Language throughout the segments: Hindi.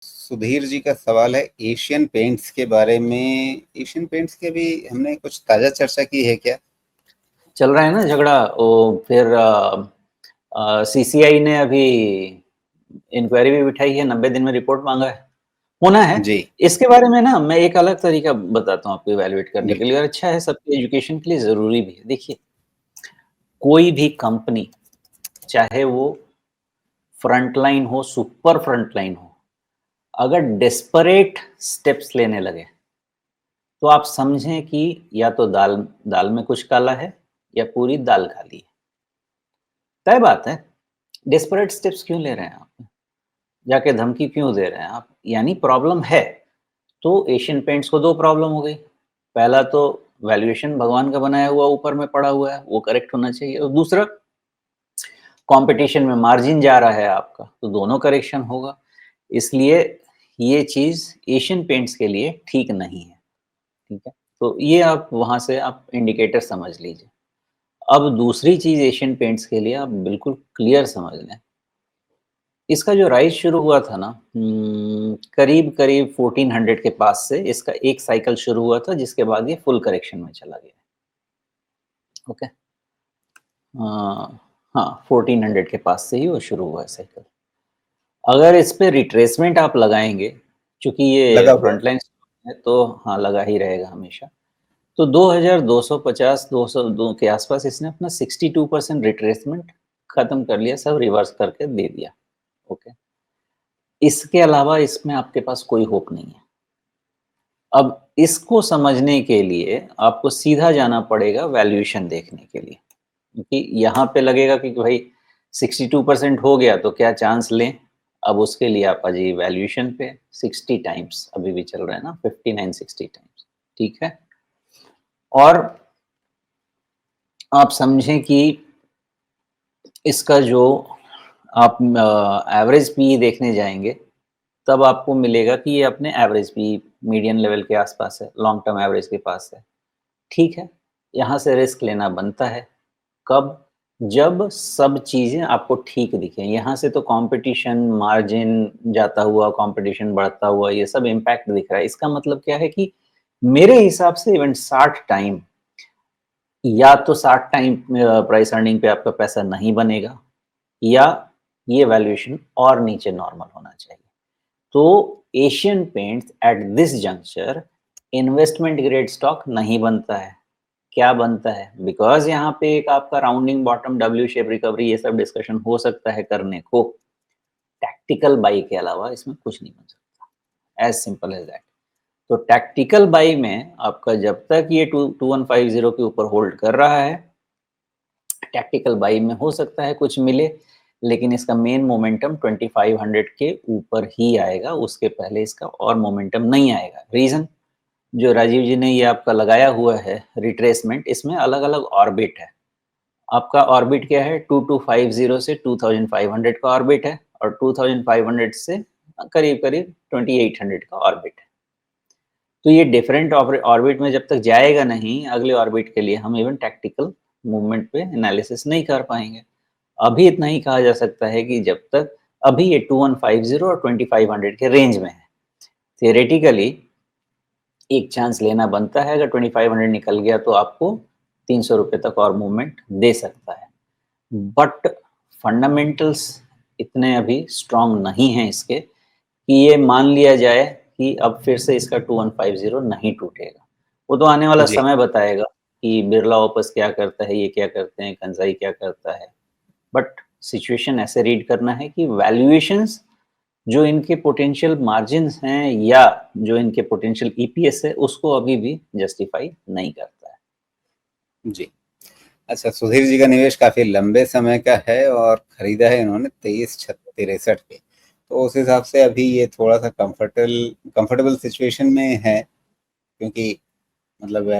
सुधीर जी का सवाल है एशियन पेंट्स के बारे में। एशियन पेंट्स के भी हमने कुछ ताजा चर्चा की है क्या? चल रहा है ना झगड़ा। वो फिर सीसीआई ने अभी इंक्वायरी भी बिठाई है, 90 दिन में रिपोर्ट मांगा है, होना है। जी। इसके बारे में ना मैं एक अलग तरीका बताता हूँ आपको इवैल्यूएट करने के बिल्कुल। लिए, और अच्छा है, सबके एजुकेशन के लिए ज़रूरी भी है। देखिए, कोई भी कंपनी, चाहे वो फ्रंटलाइन हो, सुपर फ्रंटलाइन हो, अगर डेस्परेट स्टेप्स लेने लगे, तो आप समझें कि या तो दाल दाल में कुछ काला है या पूरी दाल काली है। तय बात है, डेस्परेट स्टेप्स क्यों ले रहे हैं आप? जाके धमकी क्यों दे रहे हैं आप? यानी प्रॉब्लम है। तो एशियन पेंट्स को 2 प्रॉब्लम हो गई। पहला तो वैल्यूएशन भगवान का बनाया हुआ ऊपर में पड़ा हुआ है, वो करेक्ट होना चाहिए, और दूसरा कंपटीशन में मार्जिन जा रहा है आपका, तो दोनों करेक्शन होगा। इसलिए ये चीज़ एशियन पेंट्स के लिए ठीक नहीं है, ठीक है? तो ये आप वहाँ से आप इंडिकेटर समझ लीजिए। अब दूसरी चीज़ एशियन पेंट्स के लिए आप बिल्कुल क्लियर समझ लें। इसका जो राइज़ शुरू हुआ था ना, करीब-करीब 1400 के पास से इसका एक साइकिल शुरू हुआ था, जिसके बाद ये फुल करेक्शन में चला गया। ओके? हाँ, 1400 के पास से ही वो शुरू हुआ है साइकिल। अगर इस पे रिट्रेसमेंट आप लगाएँगे, चूँकि ये लगा हुआ है। फ्रंटलाइन है, तो हाँ, लगा ही रहेगा हमेशा। तो 2250 202 के आसपास इसने अपना 62% रिट्रेसमेंट खत्म कर लिया, सब रिवर्स करके दे दिया। ओके? इसके अलावा इसमें आपके पास कोई होप नहीं है। अब इसको समझने के लिए आपको सीधा जाना पड़ेगा वैल्यूएशन देखने के लिए, क्योंकि यहाँ पे लगेगा कि भाई 62% हो गया तो क्या चांस लें। अब उसके लिए आप आ जाइए वैल्यूएशन पे। 60 टाइम्स अभी भी चल रहा है ना, 59-60 टाइम्स, ठीक है। और आप समझें कि इसका जो आप एवरेज पी देखने जाएंगे, तब आपको मिलेगा कि ये अपने एवरेज पी मीडियन लेवल के आसपास है, लॉन्ग टर्म एवरेज के पास है। ठीक है, यहाँ से रिस्क लेना बनता है। कब? जब सब चीज़ें आपको ठीक दिखें। यहाँ से तो कॉम्पिटिशन, मार्जिन जाता हुआ, कॉम्पिटिशन बढ़ता हुआ, ये सब इम्पैक्ट दिख रहा है। इसका मतलब क्या है कि मेरे हिसाब से इवन 60 टाइम, या तो 60 टाइम प्राइस अर्निंग पे आपका पैसा नहीं बनेगा, या ये वैल्यूएशन और नीचे नॉर्मल होना चाहिए। तो Asian paints at this juncture investment grade stock नहीं बनता है। क्या बनता है? बिकॉज यहाँ पे एक आपका rounding bottom, W shape recovery, ये सब डिस्कशन हो सकता है करने को। टैक्टिकल बाई के अलावा इसमें कुछ नहीं बन सकता, एज सिंपल एज दैट। तो टैक्टिकल बाई में आपका जब तक ये 2150 के ऊपर होल्ड कर रहा है, टैक्टिकल बाई में हो सकता है कुछ मिले, लेकिन इसका मेन मोमेंटम 2500 के ऊपर ही आएगा, उसके पहले इसका और मोमेंटम नहीं आएगा। रीजन, जो राजीव जी ने ये आपका लगाया हुआ है रिट्रेसमेंट, इसमें अलग अलग ऑर्बिट है। आपका ऑर्बिट क्या है? 2250 से 2500 का ऑर्बिट है, और 2500 से करीब करीब 2800 का ऑर्बिट है। तो ये डिफरेंट ऑर्बिट में जब तक जाएगा नहीं, अगले ऑर्बिट के लिए हम इवन टैक्टिकल मूवमेंट पे एनालिसिस नहीं कर पाएंगे। अभी इतना ही कहा जा सकता है कि जब तक अभी ये 2150 और 2500 के रेंज में है, थियोरेटिकली एक चांस लेना बनता है। अगर 2500 निकल गया तो आपको 300 रुपये तक और मूवमेंट दे सकता है। बट फंडामेंटल्स इतने अभी स्ट्रांग नहीं हैं इसके कि ये मान लिया जाए कि अब फिर से इसका 2150 नहीं टूटेगा। वो तो आने वाला जी। समय बताएगा कि बिरला ओपस क्या करता है, ये क्या करते हैं, कंसाई क्या करता है। बट सिचुएशन ऐसे रीड करना है कि वैल्यूएशंस जो इनके पोटेंशियल मार्जिन्स हैं, या जो इनके पोटेंशियल ईपीएस है, उसको अभी भी जस्टिफाई नहीं करता है। जी। अच्छा, सुधीर जी का निवेश काफी लंबे समय का है और खरीदा है इन्होंने 2363 पे। तो उस हिसाब से अभी ये थोड़ा सा कंफर्टेबल सिचुएशन में है, क्योंकि मतलब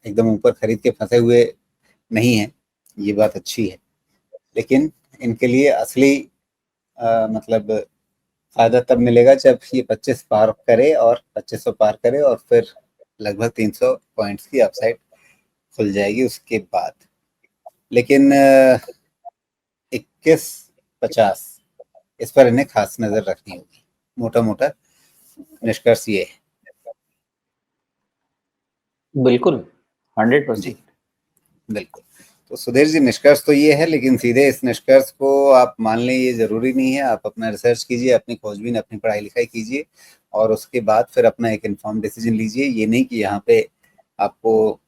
एकदम ऊपर खरीद के फंसे हुए नहीं है। ये बात अच्छी है। लेकिन इनके लिए असली मतलब फायदा तब मिलेगा जब ये 25 पार करे और 2500 पार करे, और फिर लगभग 300 पॉइंट्स की अपसाइड खुल जाएगी उसके बाद। लेकिन 2150 इस पर इन्हें खास नजर रखनी होगी। मोटा-मोटा निष्कर्ष ये है। बिल्कुल, 100%। जी, बिल्कुल। तो सुधीर जी, निष्कर्ष तो ये है, लेकिन सीधे इस निष्कर्ष को आप मान लें ये ज़रूरी नहीं है। आप अपना रिसर्च कीजिए, अपनी खोजबीन, अपनी पढ़ाई-लिखाई कीजिए और उसके बाद फिर अपना एक इन्फॉर्म्ड डिसीजन लीजिए। ये नहीं कि यहाँ पे आपको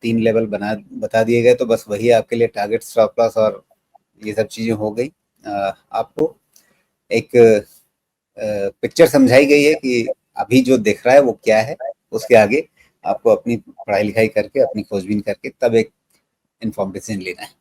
3 लेवल बता दिए गए तो बस वही आपके लिए टारगेट, स्टॉप लॉस और ये सब चीज़ें हो गई। आपको एक पिक्चर समझाई गई है कि अभी जो दिख रहा है वो क्या है, उसके आगे आपको अपनी पढ़ाई-लिखाई करके, अपनी खोजबीन करके तब एक इन्फॉर्म्ड डिसीजन लेना है।